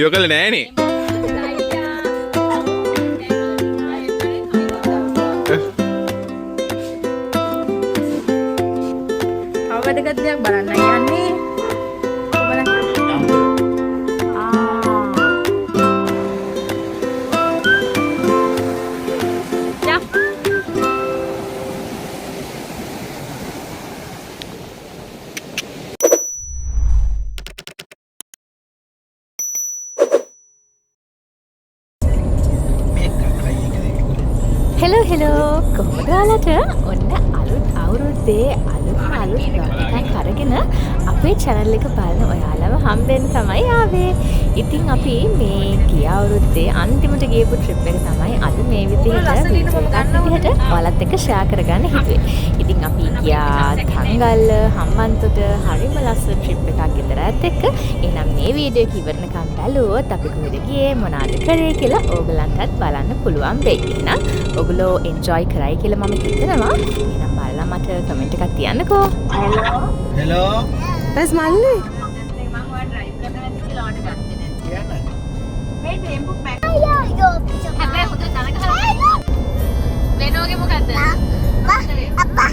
යොකල නෑනේ. වැදගත් දෙයක් බලන්න යන්නේ. හෙලෝ කොහොමද ඔයාලට? ඔන්න අලුත් අවුරුද්දේ අලුත් ටිකක් අරගෙන අපේ channel එක බලන ඔයාලව හම්බෙන්න තමයි ආවේ. ඉතින් අපි මේ ගිය අවුරුද්දේ අන්තිමට ගියපු trip එක තමයි අද මේ විදිහට වීඩියෝ එකක් විදිහට ඔයාලත් එක්ක share කරගන්න හිතුවේ. ඉතින් අපි ගියා තංගල්ල හම්බන්තොට හරිම ලස්සන trip එකක් ගෙදරත් එක්ක. එහෙනම් මේ වීඩියෝ එක ඉවරනකම් බලුවොත් අපි කොහෙද ගියේ මොනවද කරේ කියලා ඕගලන්ටත් බලන්න පුළුවන් වෙයි. එහෙනම් ඔයගොල්ලෝ enjoy කරයි කියලා මම හිතනවා. එහෙනම් බලලා මට කමෙන්ට් එකක් තියන්නකෝ. හෙලෝ බස් මල්ලි මම ඔයා ඩ්‍රයිව් කරන්න නැති කියලා ඔයාලට ගත්තේ නැති. කියන්න මේ ටෙම්පෝ පැක්. හැබැයි හොඳ තනක හරි. වෙනෝගේ මොකද්ද? අප්පා.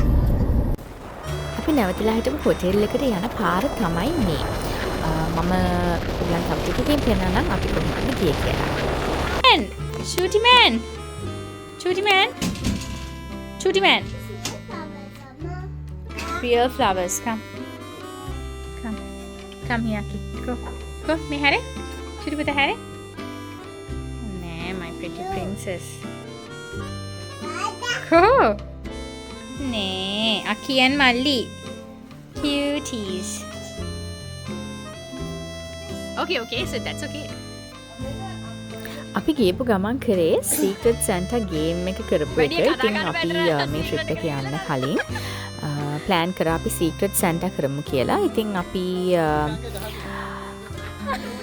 අපි නැවතිලා හිටපු හොටෙල් එකට යන පාර තමයි මේ. මම ඔයගලන්ට අපිටකින් පෙන්නනම් අපි කොහොමද ගියේ කියලා. Shooty man! Shooty man! Shooty man! Real flowers, come. Come. Come here, Aki. Go. Go, me hare. Shooty with the hare. Nah, my pretty princess. Go. Nah, Aki and Malli. Cuties. Okay, so that's okay. අපි ගියපු ගමන් කරේ Secret Santa game එක කරපු එක. ඉතින් අපි මේ trip එක යන්න කලින් plan කරා අපි Secret Santa කරමු කියලා. ඉතින් අපි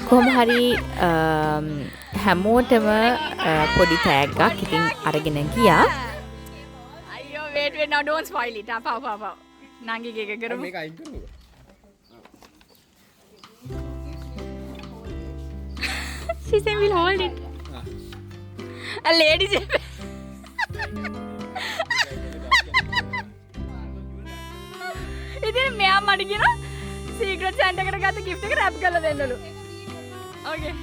කොහොම හරි හැමෝටම පොඩි tag එකක් ඉතින් අරගෙන ගියා. Ayyo, wait, now don't spoil it. Pav. Nangi ke karamu. මේක අයින් කරමුද? She said we'll hold it. A lady said. ඉතින් මෙයා මට කියන සීක්‍රට් සැන්ටා එකට ගත්ත gift එක wrap කරලා දෙන්නලු. Okay.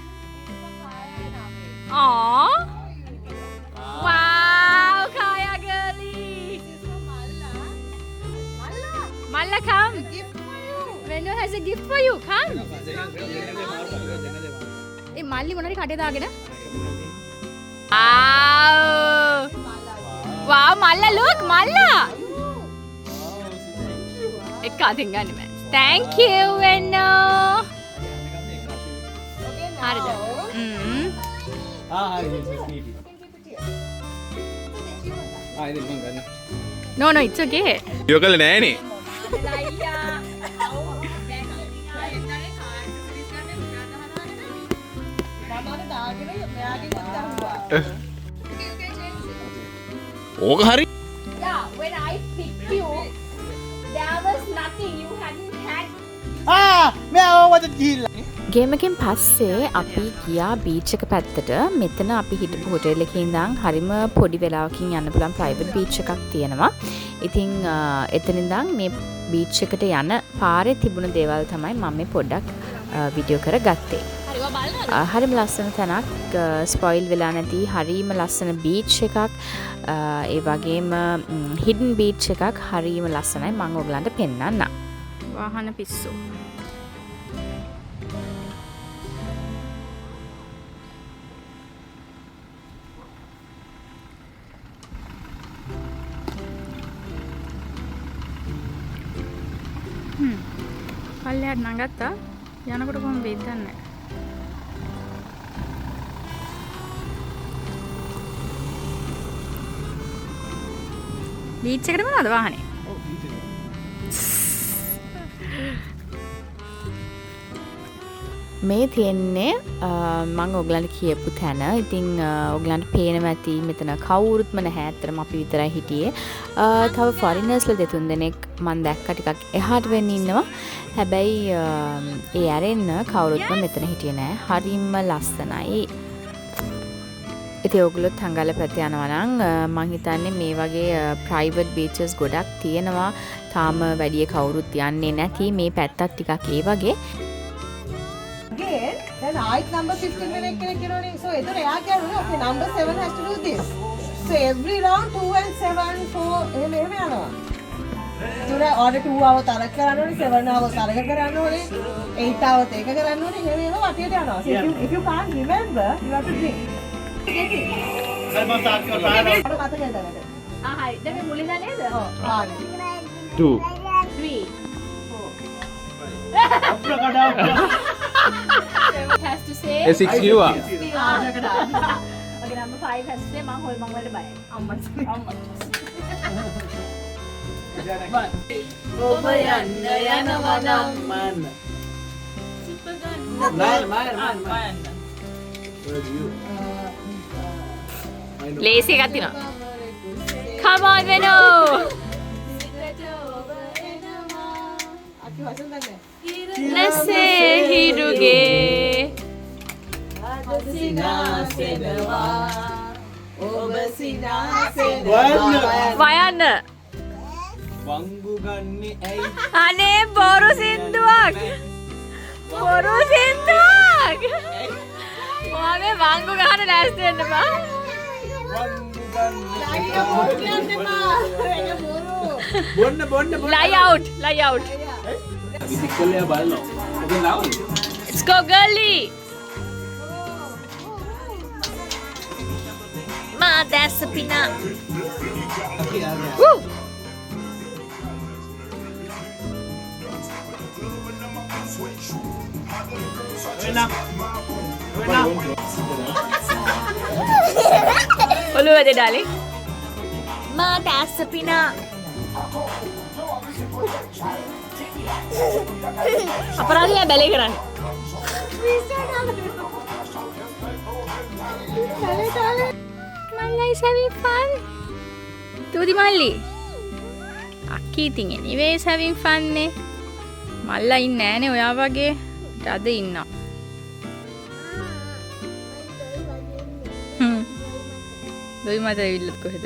Aww. Wow, Kaya girlie. Malla, come. Venu has a gift for you. Come. ඒ මල්ලි මොනරි කඩේ දාගෙන. Wow, Malla, look, Malla. එක අතින් ගන්න මෑ. Thank you, Venno. හරිද? හරි ඉතින් මං ගන්න. No, it's okay. යොකල නෑනේ. ඕක හරි. Yeah, when I picked you, there was nothing. You hadn't had. මම ඕවට ගිහිල්ලා. ගේම් එකෙන් පස්සේ අපි ගියා බීච් එක පැත්තට. මෙතන අපි හිටපු හොටෙල් එකේ ඉඳන් හරිම පොඩි වෙලාවකින් යන්න පුළුවන් ප්‍රයිවට් බීච් එකක් තියෙනවා. ඉතින් එතන ඉඳන් මේ බීච් එකට යන පාරේ තිබුණ දේවල් තමයි මම මේ පොඩ්ඩක් වීඩියෝ කරගත්තේ. හරිම ලස්සන තැනක්, ස්පොයිල් වෙලා නැති හරිම ලස්සන බීච් එකක්. ඒ වගේම හිඩන් බීච් එකක් හරිම ලස්සනයි. මම ඔයගලන්ට පෙන්නන්නම්. වාහන පිස්සු. පල්ලෙහාට නගත්තා. යනකොට කොහොම වෙයිද දන්නේ නැහැ. බීච් එකට මොනවද වාහනේ? මේ තියෙන්නේ මම ඔයගලන්ට කියපු තැන. ඉතින් ඔයගලන්ට පේනවා ඇති මෙතන කවුරුත්ම නැහැ. ඇත්තටම අපි විතරයි හිටියේ. තව ෆොරිනර්ස්ලා දෙතුන් දෙනෙක් මම දැක්ක ටිකක් එහාට වෙන්න ඉන්නවා. හැබැයි ඒ ඇරෙන්න කවුරුත්ම මෙතන හිටියේ නැහැ. හරිම ලස්සනයි. ඉතින් ඔයගොල්ලෝ තංගල පැත්තේ යනවා නම් මම හිතන්නේ මේ වගේ ප්‍රයිවට් බීචස් ගොඩක් තියෙනවා. තාම වැඩි කවුරුත් යන්නේ නැති මේ පැත්තත් ටිකක් ඒ වගේ. Then height number 15 වෙන කෙනෙක් කියනෝනේ. So එතන එයා කියනවා okay number 7 has to do this. So every round 2 and 7 4 එහෙම යනවා. ඒතර order 2 આવත අරක කරන්න ඕනේ 7 આવත අරක කරන්න ඕනේ 8 આવත ඒක කරන්න ඕනේ එහෙම වටියට යනවා. So if you can't remember you have to drink. හරි මම තාක් කරලා මතකද? හරි. දැන් මේ මුලින්ද නේද? ඔව්. 2 3 අප්‍ර කඩා has to say ඒ 6 කිව්වා okay number 5 has to say මං හොල් මං වලට බයයි අම්මා ඔබ යන්න යනවා නම් මන්න මන්න ලේසි එකක් තියෙනවා. Come on Venu. අපි වසන් දන්නේ. නැසේ හිරුගේ ඔබ සිනාසෙනවා වයන්න. වංගු ගන්නේ ඇයි අනේ බොරු සින්දුවක්. බොරු සින්දුවක්. ඔයා මේ වංගු ගහන ලෑස්ති වෙන්න බා. වංගු ගන්නේ බොන්න Lie out. Lie out. විසිකල්ලේ බලනවා ඔබ නාවනේ Let's go girly. Ma that's a pina. Woo. ඔළුව දෙ darling. Ma that's a pina. අපරාධය බැලේ කරන්නේ. Malla is having fun. Tudi Malli. Akki ඉතින් anyway is having fun නේ. මල්ලා ඉන්නේ නෑනේ ඔයා වගේ. රද ඉන්නවා. දොයි මත ඇවිල්ලත් කොහෙද?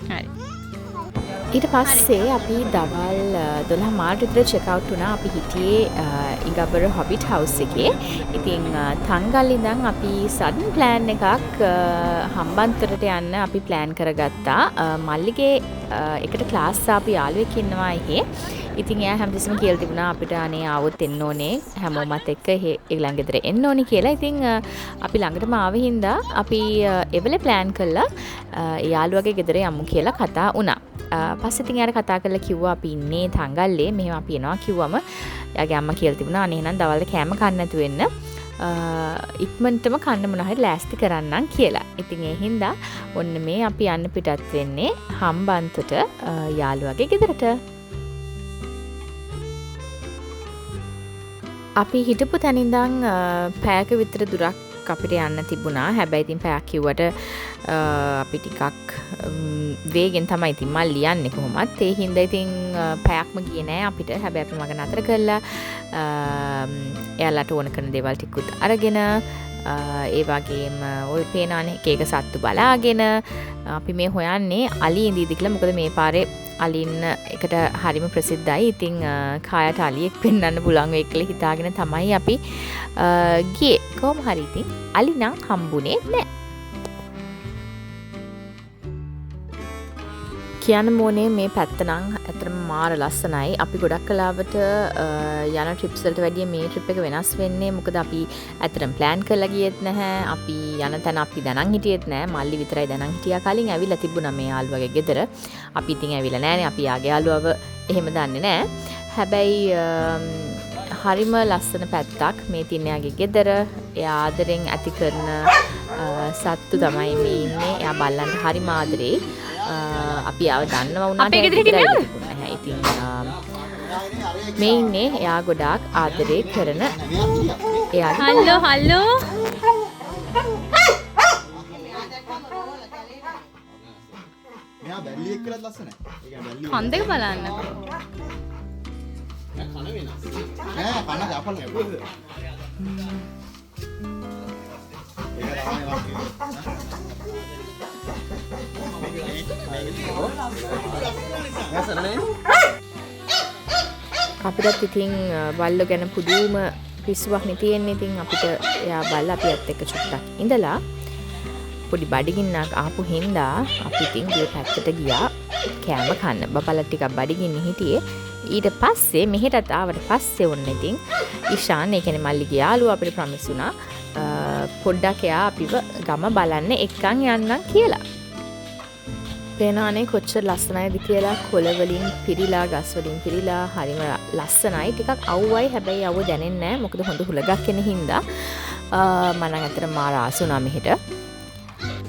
හරි. ඊට පස්සේ අපි දවල් 12 මාට විතර චෙක් අවුට් වුණා. අපි හිටියේ ඉඟබර හොබිට් හවුස් එකේ. ඉතින් තංගල් ඉඳන් අපි සඩන් ප්ලෑන් එකක් හම්බන්තොටට යන්න අපි ප්ලෑන් කරගත්තා. මල්ලිගේ එකට ක්ලාස් ආපු යාළුවෙක් ඉන්නවා එහෙ. ඉතින් එයා හැමතිස්සෙම කියලා තිබුණා අපිට අනේ ආවොත් එන්න ඕනේ හැමෝමත් එක්ක ඊළඟ ගෙදර එන්න ඕනේ කියලා. ඉතින් අපි ළඟටම ආවෙ හින්දා අපි එවලේ ප්ලෑන් කළා යාළුවගේ ගෙදර යමු කියලා කතා වුණා. පස්සේ ඉතින් යාර කතා කරලා කිව්වා අපි ඉන්නේ තංගල්ලේ මෙහෙම අපි එනවා කිව්වම එයාගේ අම්මා කියලා තිබුණා අනේ එහෙනම් දවල්ට කෑම කන්න නැතු වෙන්න ඉක්මනටම කන්න මොනවා හරි ලෑස්ති කරන්නම් කියලා. ඉතින් ඒ හින්දා ඔන්න මේ අපි යන්න පිටත් වෙන්නේ හම්බන්තොට යාළුවගේ ගෙදරට. අපි හිටපු තැන ඉඳන් පැයක විතර දුරක් අපිට යන්න තිබුණා. හැබැයි ඉතින් පැයක් කිව්වට අපි ටිකක් වේගෙන් තමයි ඉතින් මල්ලි යන්නේ කොහොමත්. ඒ හින්දා ඉතින් පැයක්ම ගියේ නෑ අපිට. හැබැයි අපි මග නතර කළා. එයාලට ඕන කරන දේවල් ටිකුත් අරගෙන ඒ වගේම ওই පේනානේ එක එක සත්තු බලාගෙන අපි මේ හොයන්නේ අලි ඉඳීද කියලා. මොකද මේ පාරේ අලින්න එකට හරිම ප්‍රසිද්ධයි. ඉතින් කායට අලියෙක් පෙන්වන්න පුළුවන් වෙයි කියලා හිතාගෙන තමයි අපි ගියේ. කොහොම හරි ඉතින් අලි නම් හම්බුනේ නැහැ. කියන්න ඕනේ මේ පැත්ත නම් ඇත්තටම මාර ලස්සනයි. අපි ගොඩක් කලාවට යන ට්‍රිප්ස් වලට වැඩිය මේ ට්‍රිප් එක වෙනස් වෙන්නේ. මොකද අපි ඇත්තටම ප්ලෑන් කරලා ගියෙත් නැහැ. අපි යන තැන අපි දැනන් හිටියෙත් නැහැ. මල්ලි විතරයි දැනන් හිටියා. කලින් ඇවිල්ලා තිබුණා මේ යාළුවගේ ගෙදර. අපි ඉතින් ඇවිල්ලා නැහැනේ. අපි යාගේ යාළුවව එහෙම දන්නේ නැහැ. හැබැයි හරිම ලස්සන පැත්තක් මේ තියෙන යාගේ ගෙදර. එයා ආදරෙන් ඇති කරන සත්තු තමයි මේ ඉන්නේ. එයා බල්ලන්ට හරිම ආදරෙයි. අපි ආව දන්නවා වුණාට අපේ ගෙදර හිටියේ නේද? නැහැ. ඉතින් මේ ඉන්නේ එයා ගොඩාක් ආදරේ කරන එයාගේ හල්ලෝ හල්ලෝ. මෙයා බැල්ලි එක්කලත් ලස්සනයි. ඒ කියන්නේ බැල්ලි කන් දෙක බලන්න. නෑ කන අපල ඒක අපිටත් ඉතින් බල්ලෝ ගැන පුදුම පිස්සුවක් නේ තියෙන්නේ. ඉතින් අපිට එයා බල්ලා අපිත් එක්ක චුට්ටක් ඉඳලා පොඩි බඩගින්නක් ආපු හින්දා අපි ඉතින් ගේ පැත්තට ගියා කෑම කන්න. බබලා ටිකක් බඩගින්න හිටියේ. ඊට පස්සේ මෙහෙටත් ආවට පස්සේ වුණ ඉතින් ඉෂාන් ඒ කියන්නේ මල්ලිගේ යාළුවා අපිට ප්‍රොමිස් වුණා පොඩ්ඩක් එයා අපිව ගම බලන්න එක්කන් යන්නම් කියලා. පේනවනේ කොච්චර ලස්සනයිද කියලා. කොළ වලින් පිරීලා ගස් වලින් පිරීලා හරිම ලස්සනයි. ටිකක් අවුවයි හැබැයි අවුව දැනෙන්නේ නැහැ. මොකද හොඳ හුලගක් එන හින්දා මම නම් අතට මාර ආස වුණා මෙහෙට.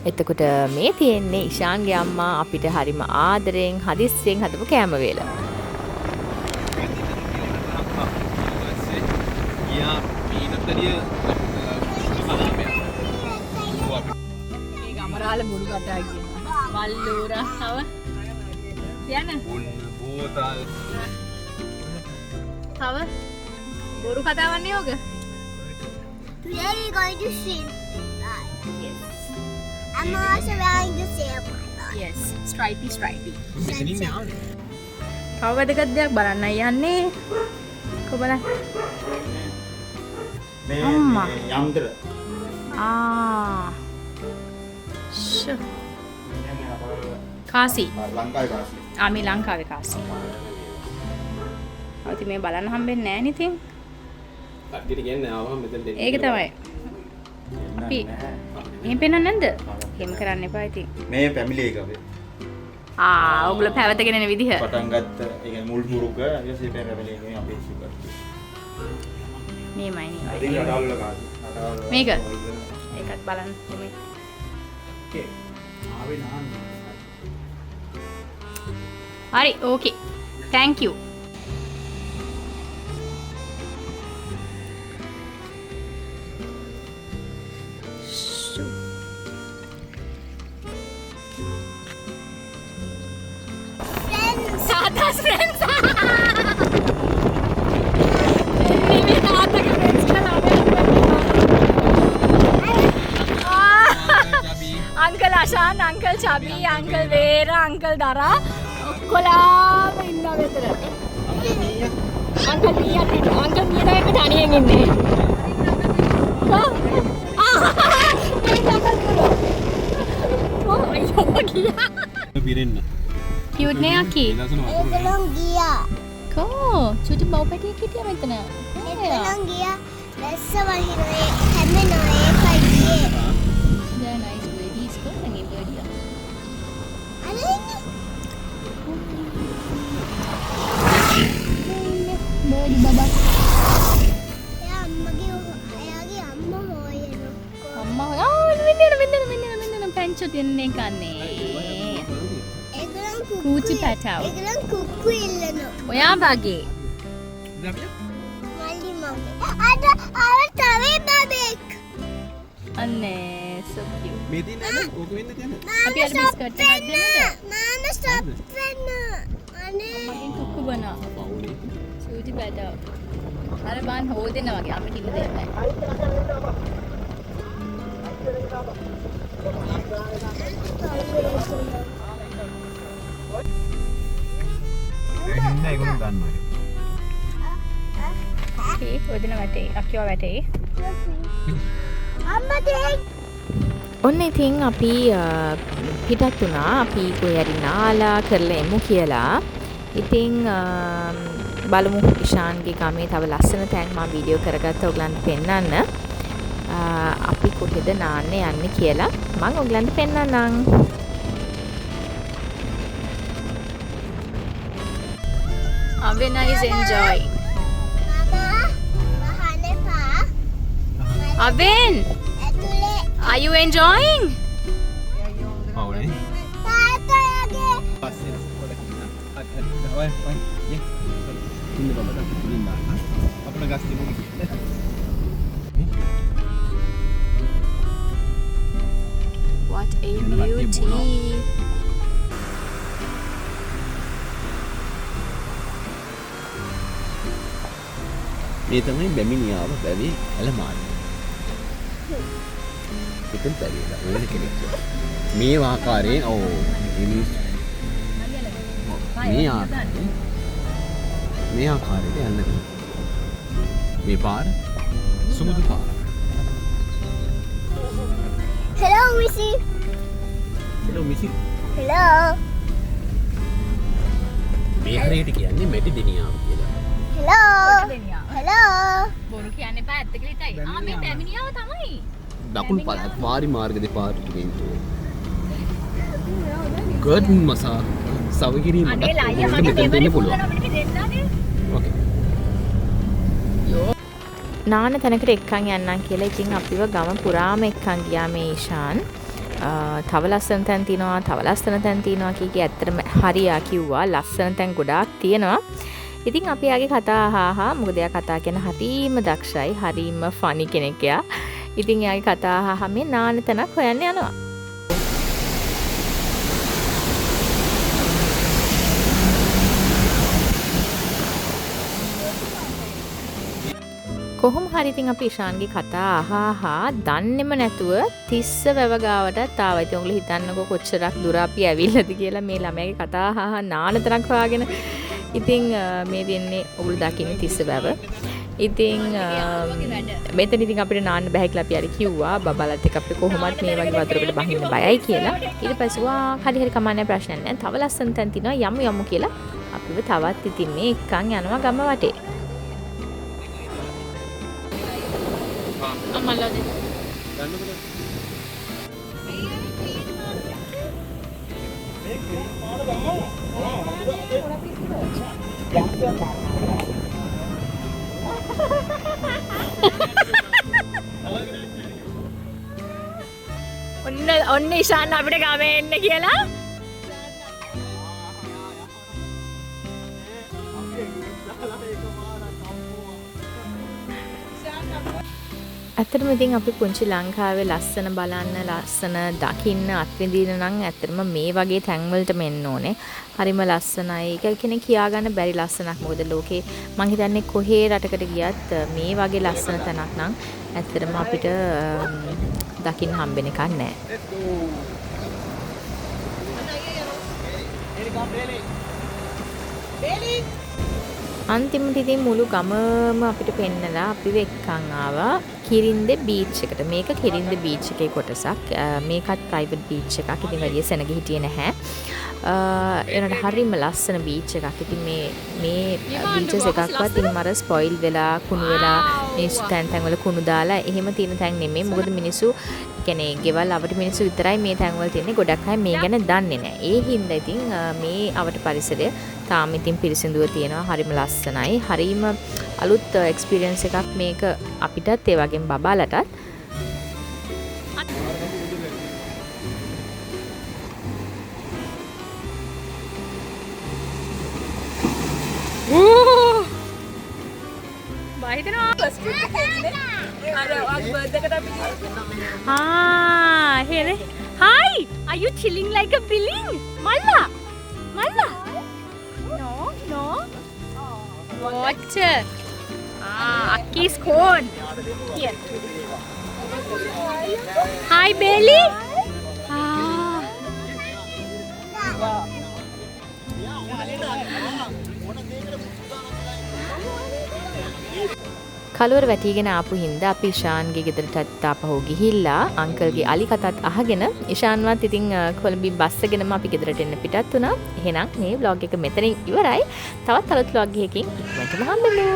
එතකොට මේ තියෙන්නේ ඉෂාන්ගේ අම්මා අපිට හරිම ආදරෙන් හදිස්සියෙන් හදපු කෑම වේල. මේ ගමරාල මුළු කතා කියනවා. මල්ලෝරහව. යන්න. බෝතල් තව බොරු කතාවන්නේ යෝග. Today we're going to swim. I'm also wearing the same one. yes stripy stripy. තව වැදගත් දෙයක් බලන්නයි යන්නේ. කො බලන්න. මේ අම්මා. යන්ත්‍ර ෂ් කාසි. ලංකාවේ කාසි. මේ ලංකාවේ කාසි. අවති මේ බලන්න හම්බෙන්නේ නැහැ නේ ඉතින්. කට්ටියට කියන්නේ ආවම මෙතන දෙන්න. ඒක තමයි. අපි එහෙම පෙන්නන්නේ නැද්ද? එහෙම කරන්න එපා ඉතින්. මේ ෆැමිලි එක අපේ. ඔයගොල්ලෝ පැවතගෙන එන විදිහ. පටන් ගත්ත ඒ කියන්නේ මුල් පුරුක ඊට පස්සේ ෆැමිලි එකේ අපේ සුගත්. මේමයි නේ. ඉතින් රටවල කාසි. රටවල මේක? ඒකත් බලන්න මේ. ඕකේ. ආවේ නාන්න. හරි ඕකේ. thank you. Tata's friends. Uncle Ashan, Uncle Chabi, Uncle Vera, Uncle Dara. ඔක්කොලාම ඉන්නවා මෙතන. Uncle Mia තමයි තනියෙන් ඉන්නේ. පිරෙන්න. Cute නේ අකි. ඒගොල්ලෝ ගියා. කෝ චුටි බවපැටියෙක් හිටියා මෙතන. ඒගොල්ලෝ ගියා. දැස්ස වහිනේ හැමෙනවා ඒකයි ගියේ. Yeah, nice birdie. Is good. Nangi birdie. අනේ Birdie baba. එයා එයාගේ අම්මා හොයනවා. අම්මා මෙන්න පැංචු තියන්නේ කන්නේ. ඒගොල්ලෝ කූචි පැටව. ඒගොල්ලෝ කුක්කු ඉල්ලනවා. ඔයා වගේ. මල්ලි මම්මි. අද තව බබෙක්. අනේ so cute. මේ තියෙන නේද? ඕක වෙන්න තියෙන. අපි අර බිස්කට් එකක් දෙමුද? මාම ස්ටොප් වෙන්න. අනේ මගෙන් කුක්කු බනා. චූටි පැටව. අර බාන් හොදෙනා වගේ අපිට ඉන්න දෙයක් නැහැ. දැන් ඒගොල්ලෝ ගන්නවා. Okay, ඔයදෙන වැටේ. අක්කියව වැටේ. අම්මා දෙක්. ඔන්න ඉතින් අපි පිටත් වුණා. අපි කොහේ හරි නාලා කරලා එමු කියලා. ඉතින් බලමු ඉෂාන්ගේ ගමේ තව ලස්සන තැන් මම වීඩියෝ කරගත්ත ඔයගලන්ට පෙන්නන්න. අපි කොහෙද නාන්න යන්නේ කියලා මම ඔයගලන්ට පෙන්නන්නම්. Avena is enjoying. මම වහන්න එපා. Aven, ඇතුලේ are you enjoying? ආවනේ. තාත්තා ඔය ඔය යේ ඉන්න බබා ඉන්න බා අපේ ගස් තිබුණේ What a beauty. මේ තමයි බැමිණියාව බැවි ඇලමාන. ඉතින් බැරිලා වෙන කෙනෙක්. මේ ආකාරයෙන් මේ ආකාරයට යන්න. මේ පාර සුමුදු පාර. Hello, Missy. hello මිසි. Hello. මේ හරියට කියන්නේ මැටි දෙනියාව කියලා. Hello. Hello. බොරු කියන්න එපා ඇත්ත කියලා හිතයි. මේ පැමිණියාව තමයි. දකුණු පළාත් වාරි මාර්ග දෙපාරට ගෙන්තු. ගඩ් මසා සවගිරීමට මෙතන දෙන්න පුළුවන්. ඕකේ. නාන තැනකට එක්කන් යන්නම් කියලා ඉතින් අපිව ගම පුරාම එක්කන් ගියා මේ ඊශාන්. තව ලස්සන තැන් තියෙනවා, තව ලස්සන තැන් තියෙනවා කීකේ ඇත්තටම හරියා කිව්වා. ලස්සන තැන් ගොඩාක් තියෙනවා. ඉතින් අපි යාගේ කතා අහා මොකද එයා කතා කරන හරීම දක්ෂයි, හරීම ෆනි කෙනෙක් එයා. ඉතින් යාගේ කතා අහා මේ නාන තැනක් හොයන්න යනවා. කොහොම හරි ඉතින් අපි ඉෂාන්ගේ කතා අහා දන්නේම නැතුව තිස්ස වැව ගාවටත් ආවා. ඉතින් ඔයගොල්ලෝ හිතන්නකෝ කොච්චරක් දුර අපි ඇවිල්ලාද කියලා මේ ළමයාගේ කතා අහා නානතරක් හොයාගෙන. ඉතින් මේ දෙන්නේ ඔයගොල්ලෝ දකින්නේ තිස්ස වැව. ඉතින් මෙතන ඉතින් අපිට නාන්න බෑ කියලා අපි අර කිව්වා. බබාලත් එක්ක අපිට කොහොමත් මේ වගේ වතුරකට බහින්න බයයි කියලා. ඊට පස්සේ වා හරි කමන්නේ ප්‍රශ්නයක් නැහැ. තව ලස්සන තැන් තියෙනවා යමු කියලා අපිව තවත් ඉතින් මේ එක්කන් යනවා ගම වටේ. අම්මලාද ඔන්න ඉෂාන් අපිට ගමේ එන්න කියලා. ඇත්තටම ඉතින් අපි පුංචි ලංකාවේ ලස්සන බලන්න, ලස්සන දකින්න, අත්විඳින්න නම් ඇත්තටම මේ වගේ තැන්වලට මෙන්න ඕනේ. හරිම ලස්සනයි. ඒක කියන්නේ කියාගන්න බැරි ලස්සනක්. මොකද ලෝකේ මං හිතන්නේ කොහේ රටකට ගියත් මේ වගේ ලස්සන තැනක් නම් ඇත්තටම අපිට දකින්න හම්බෙන එකක් නැහැ. අන්තිමට ඉතින් මුළු ගමම අපිට පෙන්නලා අපිව එක්කන් ආවා කිරින්ද බීච් එකට. මේක කිරින්ද බීච් එකේ කොටසක්. මේකත් ප්‍රයිවට් බීච් එකක්. ඉතින් වැඩි සෙනග හිටියේ නැහැ. එනට හරිම ලස්සන බීච් එකක්. ඉතින් මේ බීචස් එකක්වත් ඉතින් මර ස්පොයිල් වෙලා කුණු වෙලා මිනිස්සු තැන් වල කුණු දාලා එහෙම තියෙන තැන් නෙමෙයි. මොකද මිනිස්සු කියන්නේ ගෙවල් අවට මිනිස්සු විතරයි මේ තැන් වල තියෙන්නේ. ගොඩක් අය මේ ගැන දන්නේ නැහැ. ඒ හින්දා ඉතින් මේ අවට පරිසරය තාම ඉතින් පිරිසිදුව තියෙනවා. හරිම ලස්සනයි. හරිම අලුත් එක්ස්පීරියන්ස් එකක් මේක අපිටත් ඒ වගේම බබාලටත්. Hi, are you chilling like a billing? Malla. No. What? Aki's cone. Here. Hi, Bailey. කලවර වැටිගෙන ආපු හින්දා අපි ඉෂාන්ගේ ගෙදරටත් ආපහු ගිහිල්ලා අංකල්ගේ අලි කතාත් අහගෙන ඉෂාන්වත් ඉතින් කොළඹින් බස් එකගෙනම අපි ගෙදරට එන්න පිටත් වුණා. එහෙනම් මේ vlog එක මෙතනින් ඉවරයි. තවත් අලුත් vlog එකකින් ඉක්මනටම හම්බෙමු.